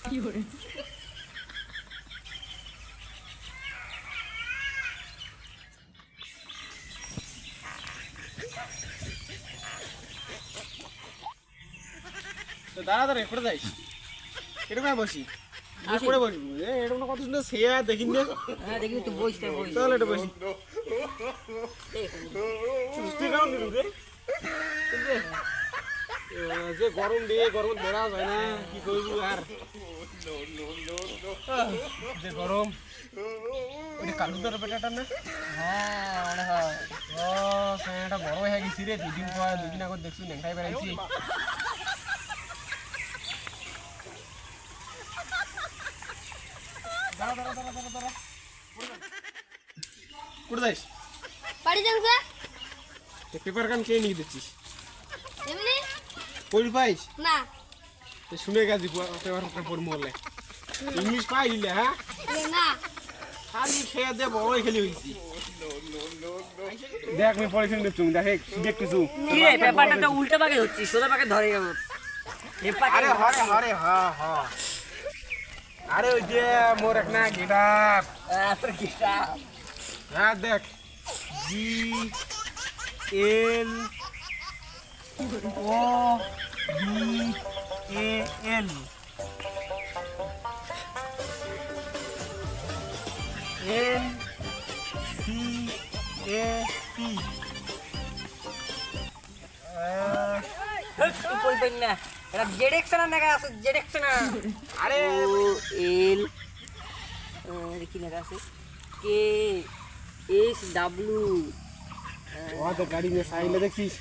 কি করে দাঁড়া দাঁড়া করে যাইস এরকম বসি করে বসবো এরকম কত সুন্দর সেয়া দেখিন না হ্যাঁ দেখি তুই বইস তাহলে এটা বসি তুই কেমন দিলু রে যে গরম দিয়ে গরম বেড়া যায় না কি করবি আর যে গরম ওই কালুদার বেটাটা না হ্যাঁ মনে হয় ও সেটা বড় হয়ে গেছি রে দুদিন আগত দেখছি নেংটাই বেড়াইছি দাঁড়া দাঁড়া দাঁড়া দাঁড়া দাঁড়া কোথায় যাইস বাড়ি যান স্যার পেপার কান কে নিয়ে দিচ্ছিস এমনি পড়ি পাইস না শুনে গেছি পেপারটা পড়বো বলে ইংলিশ পাইলে হ্যাঁ না খালি খেয়ে দে বড়ই খেলি হয়েছি দেখ আমি পড়েছি দেখছুন দেখে দেখতেছু কি রে পেপারটা তো উল্টা পাকে হচ্ছে সোজা পাকে ধরে গেল আরে হরে হরে হ্যাঁ হ্যাঁ আরে ওই যে মোর এক না গিটার তোর কিটা হ্যাঁ দেখ G L O B A L N C A P কই পাই না এটা জেডেক্সন না আছে জেডেক্সন আরে এল কি লেখা আছে কে এস ডাব্লিউ ও তো গাড়ি নিয়ে সাইলে দেখছিস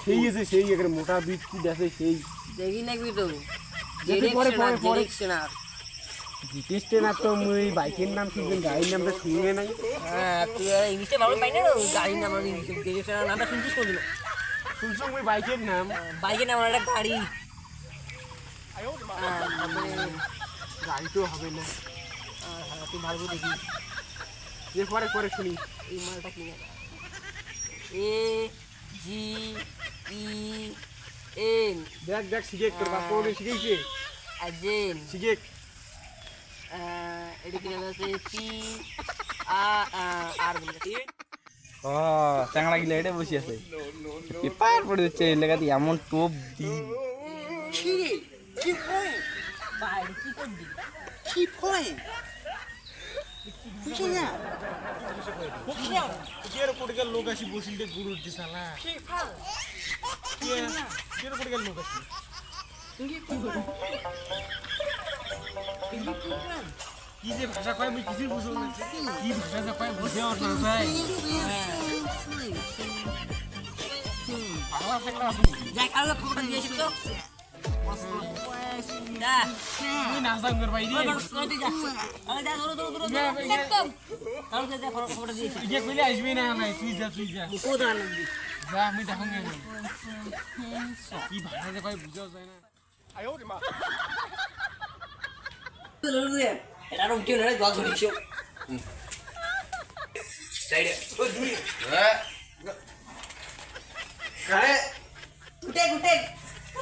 সেই আছে সেই একটা মোটা বিট কি দেখে সেই দেখি নাকি তো দেখি পরে পরে পরে জেডেক্সন জিতেছে না তো মুই বাইকের নাম কি গাড়ির নামটা শুনে নাই হ্যাঁ তুই ইংলিশে ভালো পাই না গাড়ির নাম জেডেক্সন নামটা শুনছিস কোনদিন শুনছো মুই বাইকের নাম বাইকের নাম একটা গাড়ি গাড়ি তো হবে না তুই ভালো করে দেখি যে পরে পরে শুনি এই মালটা কি এ জি ই এন দেখ দেখ শিখে তোর বাপ কোনে শিখেছে আজেন শিখে এটা কি নাম আছে পি আর বলতে ও চাংলা গিলা এটা বসে আছে পেপার পড়ে দিচ্ছে লেখাতে এমন টোপ দি কি পয়েন্ট বাইরে কি করবি কি পয়েন্ট বুঝি না কের কোটকের লোক আসি বসিলতে গুরু দি শালা কের কোটকের লোক আসি কি যে ভাষা কয় আমি কিছু বুঝো না কি ভাষা যা কয় বুঝে আর না চাই বাংলা ফেকলা আছে যাই কালো খবরটা দিয়েছিল তো না তুই না জানগর ভাই রে আরে যা ধরো ধরো ধরো একদম কালো যা খবরটা দিয়েছিল ইয়ে কইলে আসবি না নাই তুই যা কোথায় আনবি যা আমি দেখুন না কি ভাষা যা কয় বুঝাও যায় না এটা আর উঠে না জল ধরিছো সাইডে ও দুই আরে উঠে উঠে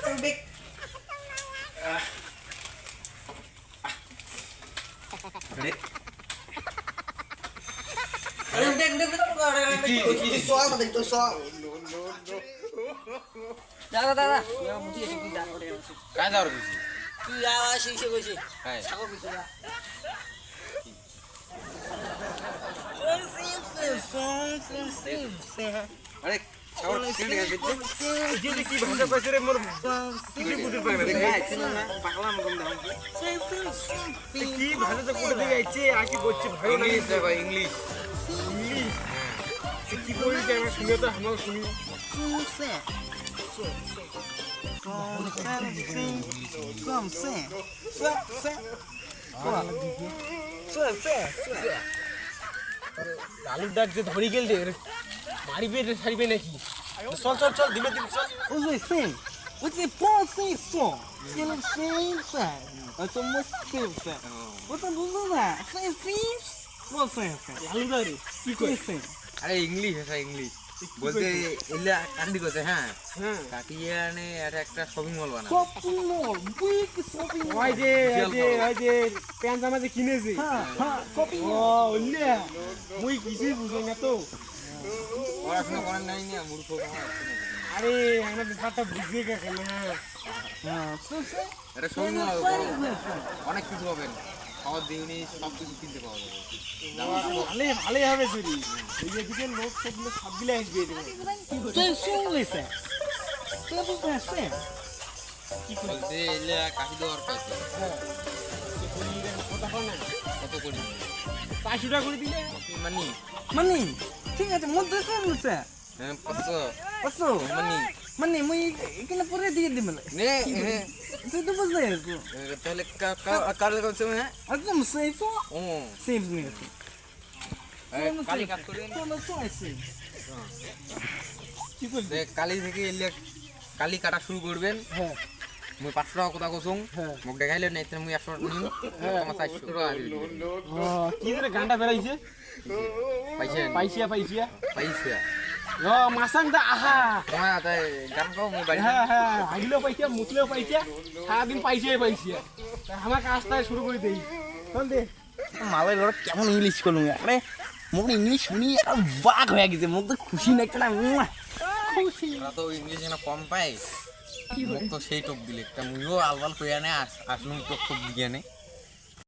উঠে আরে উঠে উঠে সোয়া মত তো সোয়া দাদা দাদা মুটি এসে কি দাঁড় করে काय दारू पिशी তুই আওয়াজ এসে বসে काय ছাগল কিছু না अरे छावड किती काय पिते যে যে কি ভাষা কইছে রে মোর কিছু বুঝতে পারে না काय चिनो ना पागला मगम दाऊ কি ভাষা তো কোথা থেকে আইছে আকি বলছে ভালো না इंग्लिश देखो इंग्लिश ইংলিশ কি কই যে আমরা শুনে তো আমরা শুনি আলু ডাক যে ধরি গেল রে মারিবে রে ছাড়িবে নাকি চল চল চল ধীরে ধীরে চল Oi, sim. Você pode sim, som. Se não sim, sabe? Eu tô muito sim, sabe? Você não usa nada. Sim, sim. Você, sabe? আলু ডাক রে কি কই Sim, sim. अरे इंग्लिश है इंग्लिश বলতে এলে কান্দি করছে হ্যাঁ হ্যাঁ কাটিয়ে আনে একটা শপিং মল বানা shopping mall big shopping mall ওই যে প্যান্ট জামা যে কিনেছি হ্যাঁ শপিং ও ওলে মুই কিছুই বুঝি না তো পড়াশোনা করেন নাই না মূর্খ আরে আমরা ব্যাপারটা বুঝি গেছে না হ্যাঁ তো সে এটা শপিং মল অনেক কিছু পাবেন খাওয়ার দিউনি সব কিছু কিনতে পাওয়া যাবে ভালোই হবে চুরি এই যে দিকে লোক সবগুলো সবগুলো আসবে তুই শুনলিস তুই বুঝতে বলতে এলে কাশি দেওয়ার পাইছে কত করি 500 টাকা করে দিলে মানি মানে ঠিক আছে মধ্যে শুনলিস হ্যাঁ 500 কসো মানি মানে মুই এখানে পরে দিয়ে দিমলে নে তুই তো বুঝতে তাহলে কার কাছে হ্যাঁ একদম সেফ ও সেফ নিয়ে কালি কাজ করে তোমরা চয়েছে কি করবে কালি থেকে এলে কালি কাটা শুরু করবেন হ্যাঁ মুই 500 টাকা কথা কসুম হ্যাঁ। মোক দেখাইলে নাই মুই 100 টাকা নিম তোমার 400 টাকা কি ধরে গানটা বেড়াইছে পাইছেন পাইছিয়া পাইছে ও মাসাংটা আহা তোমার তাই গান গাও মুই বাড়ি হ্যাঁ হ্যাঁ হাগিলেও পাইছিয়া মুতলেও পাইছিয়া সারাদিন পাইছিয়া আমার কাজটা শুরু করে দেই শোন দে মালের ঘরে কেমন ইংলিশ করলুম আরে মুখ ইংলিশ শুনি আর বাঘ হয়ে গেছে মুখ তো খুশি না একটা খুশি ওরা তো ইংলিশ না কম পাই মোক তো সেই টক দিলে মুইও আলবাল কইয়া নে আসলুম টক বিজ্ঞানে